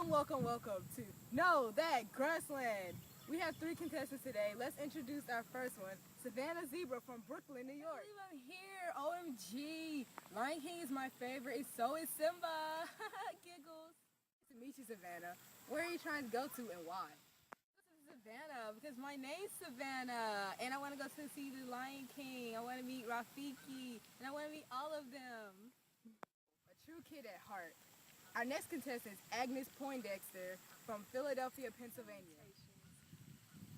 Welcome to Know That Grassland. We have 3 contestants today. Let's introduce our first one, Savannah Zebra from Brooklyn, New York. I'm here, OMG. Lion King is my favorite, so is Simba. Giggles. To meet you, Savannah. Where are you trying to go to and why? Savannah, because my name's Savannah, and I want to go to see the Lion King. I want to meet Rafiki, and I want to meet all of them. A true kid at heart. Our next contestant is Agnes Poindexter from Philadelphia, Pennsylvania.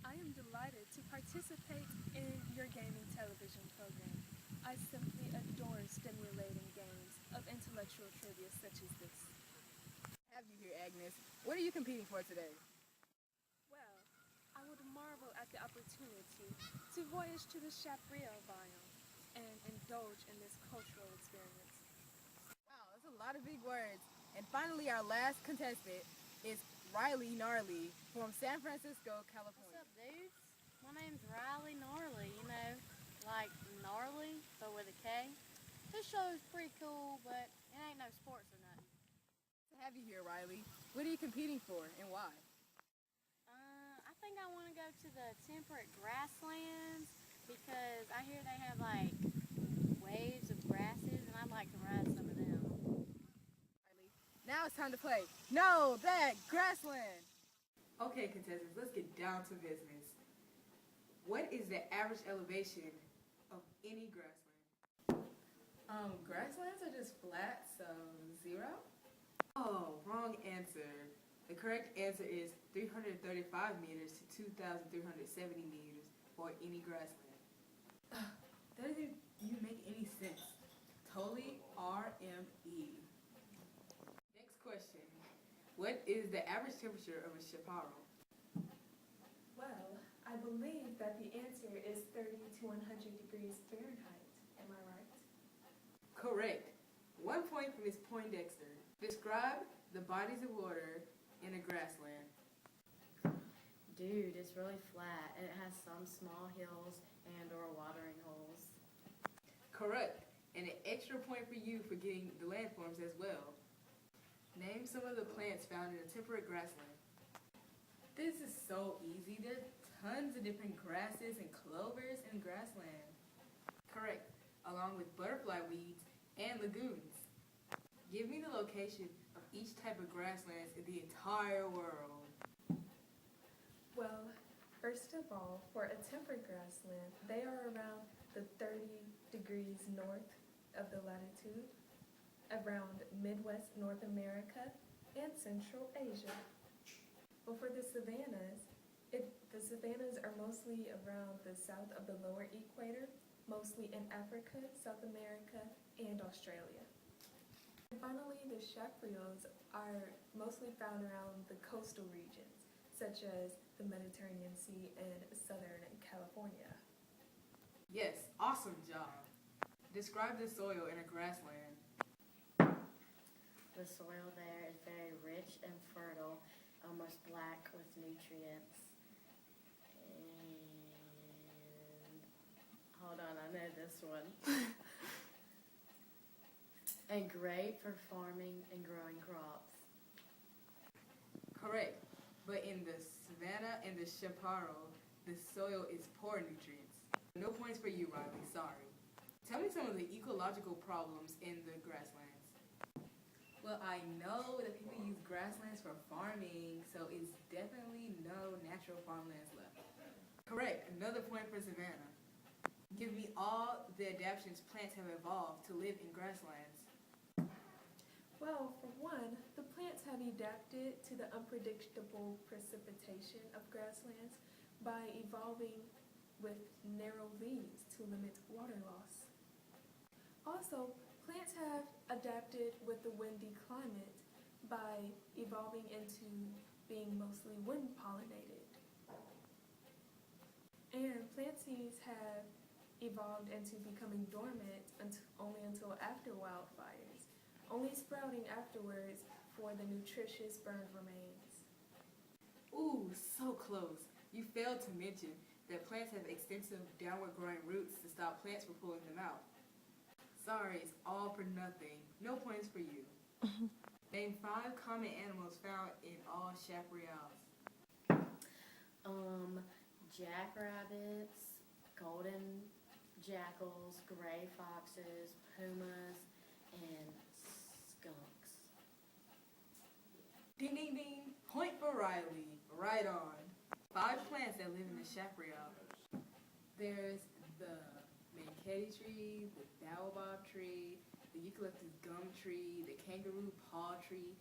I am delighted to participate in your gaming television program. I simply adore stimulating games of intellectual trivia such as this. Have you here, Agnes? What are you competing for today? Well, I would marvel at the opportunity to voyage to the Chaparral biome and indulge in this cultural experience. Wow, that's a lot of big words. And finally, our last contestant is Riley Gnarly from San Francisco, California. What's up, dudes? My name's Riley Gnarly, like gnarly, but with a K. This show is pretty cool, but it ain't no sports or nothing. To have you here, Riley. What are you competing for and why? I think I want to go to the temperate grasslands because I hear they have like waves of grasses, and I'd like to ride some of them. Now it's time to play Know That Grassland. Okay, contestants, let's get down to business. What is the average elevation of any grassland? Grasslands are just flat, so 0. Oh, wrong answer. The correct answer is 335 meters to 2,370 meters for any grassland. That doesn't even make any sense. Totally RME. Question. What is the average temperature of a chaparral? Well, I believe that the answer is 30 to 100 degrees Fahrenheit. Am I right? Correct. 1 point for Ms. Poindexter. Describe the bodies of water in a grassland. Dude, it's really flat, and it has some small hills and or watering holes. Correct. And an extra point for you for getting the landforms as well. Name some of the plants found in a temperate grassland. This is so easy. There are tons of different grasses and clovers in grassland. Correct, along with butterfly weeds and lagoons. Give me the location of each type of grasslands in the entire world. Well, first of all, for a temperate grassland, they are around the 30 degrees north of the latitude, around Midwest North America and Central Asia. But for the savannas are mostly around the south of the lower equator, mostly in Africa, South America, and Australia. And finally, the chaparrals are mostly found around the coastal regions, such as the Mediterranean Sea and Southern California. Yes, awesome job. Describe the soil in a grassland. The soil there is very rich and fertile, almost black with nutrients. And hold on, I know this one. And great for farming and growing crops. Correct. But in the savanna and the chaparral, the soil is poor in nutrients. No points for you, Riley. Sorry. Tell me some of the ecological problems in the grasslands. Well, I know that people use grasslands for farming, so it's definitely no natural farmlands left. Correct. Another point for Savannah. Give me all the adaptations plants have evolved to live in grasslands. Well, for one, the plants have adapted to the unpredictable precipitation of grasslands by evolving with narrow leaves to limit water loss. Also, plants have adapted with the windy climate by evolving into being mostly wind-pollinated. And plant seeds have evolved into becoming dormant only until after wildfires, only sprouting afterwards for the nutritious burned remains. Ooh, so close. You failed to mention that plants have extensive downward growing roots to stop plants from pulling them out. Sorry, it's all for nothing. No points for you. Name 5 common animals found in Chaparrals? Jackrabbits, golden jackals, gray foxes, pumas, and skunks. Ding, ding, ding. Point for Riley. Right on. 5 plants that live in the chaparral. There's the mankaty tree, the baobab tree, the eucalyptus gum tree, the kangaroo paw tree,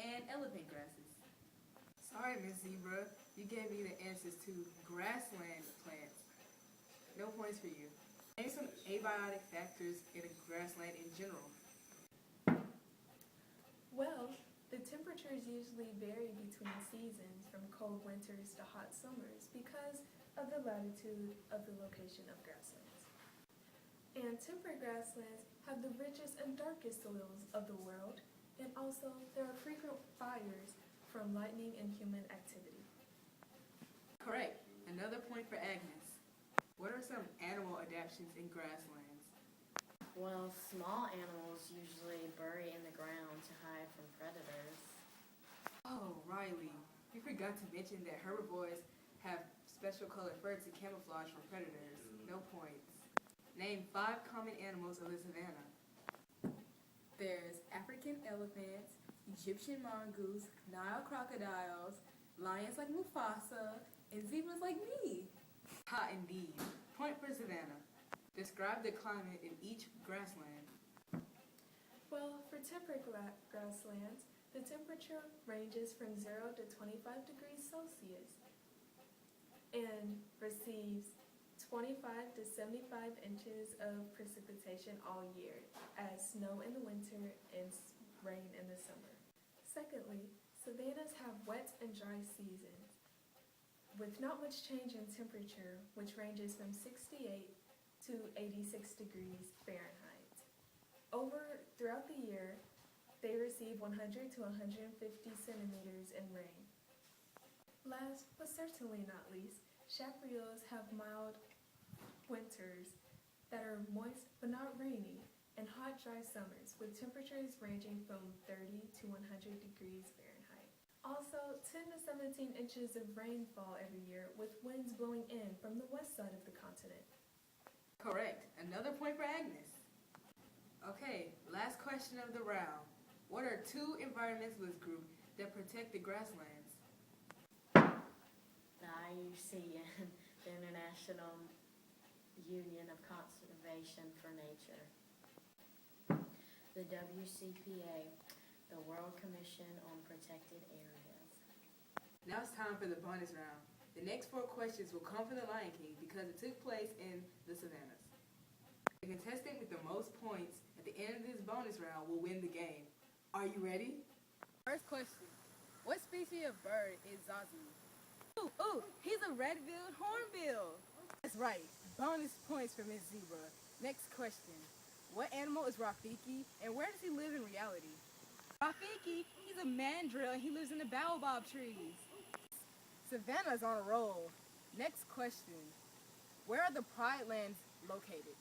and elephant grasses. Sorry, Miss Zebra. You gave me the answers to grassland plants. No points for you. Name some abiotic factors in a grassland in general. Well, the temperatures usually vary between seasons from cold winters to hot summers because of the latitude of the location of grasslands. And temperate grasslands have the richest and darkest soils of the world, and also there are frequent fires from lightning and human activity. Correct. Another point for Agnes. What are some animal adaptations in grasslands? Well, small animals usually bury in the ground to hide from predators. Oh, Riley, you forgot to mention that herbivores have special colored fur to camouflage from predators. No points. Name 5 common animals of the savannah. There's African elephants, Egyptian mongoose, Nile crocodiles, lions like Mufasa, and zebras like me. Ha, indeed. Point for savannah. Describe the climate in each grassland. Well, for temperate grasslands, the temperature ranges from 0 to 25 degrees Celsius and receives 25 to 75 inches of precipitation all year, as snow in the winter and rain in the summer. Secondly, savannas have wet and dry seasons, with not much change in temperature, which ranges from 68 to 86 degrees Fahrenheit. Throughout the year, they receive 100 to 150 centimeters in rain. Last, but certainly not least, chaparrals have mild winters that are moist but not rainy, and hot, dry summers with temperatures ranging from 30 to 100 degrees Fahrenheit. Also, 10 to 17 inches of rainfall every year with winds blowing in from the west side of the continent. Correct. Another point for Agnes. Okay, last question of the round. What are 2 environmentalist groups that protect the grasslands? The IUCN, the International Union of Conservation for Nature. The WCPA, the World Commission on Protected Areas. Now it's time for the bonus round. The next 4 questions will come from the Lion King because it took place in the savannas. The contestant with the most points at the end of this bonus round will win the game. Are you ready? First question. What species of bird is Zazu? Ooh, he's a red-billed hornbill. That's right. Bonus points for Miss Zebra. Next question. What animal is Rafiki, and where does he live in reality? Rafiki, he's a mandrill, and he lives in the baobab trees. Savannah's on a roll. Next question. Where are the Pride Lands located?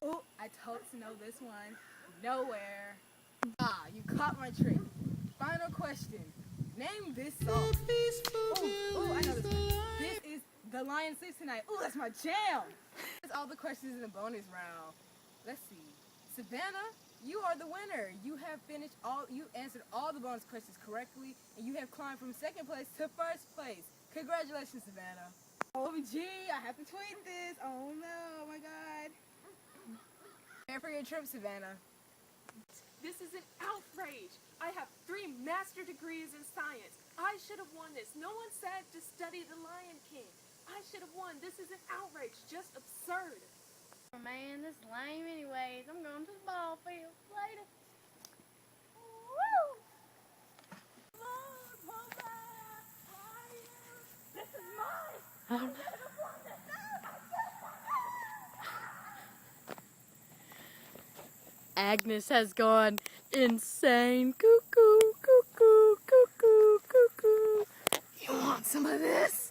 Oh, I told to know this one. Nowhere. Ah, you caught my trick. Final question. Name this song. Ooh, I know this one. This is The Lion Sleeps Tonight. Ooh, that's my jam. That's all the questions in the bonus round. Let's see. Savannah, you are the winner. You answered all the bonus questions correctly, and you have climbed from 2nd place to 1st place. Congratulations, Savannah. OMG, I have to tweet this. Oh no, oh my God. Prepare for your trip, Savannah. This is an outrage. I have 3 master degrees in science. I should have won this. No one said to study the Lion King. I should have won. This is an outrage. Just absurd. Oh, man, this is lame anyways. I'm going to the ball field later. Woo! This is mine. Oh, no. Agnes has gone insane. Cuckoo, cuckoo, cuckoo, cuckoo. You want some of this?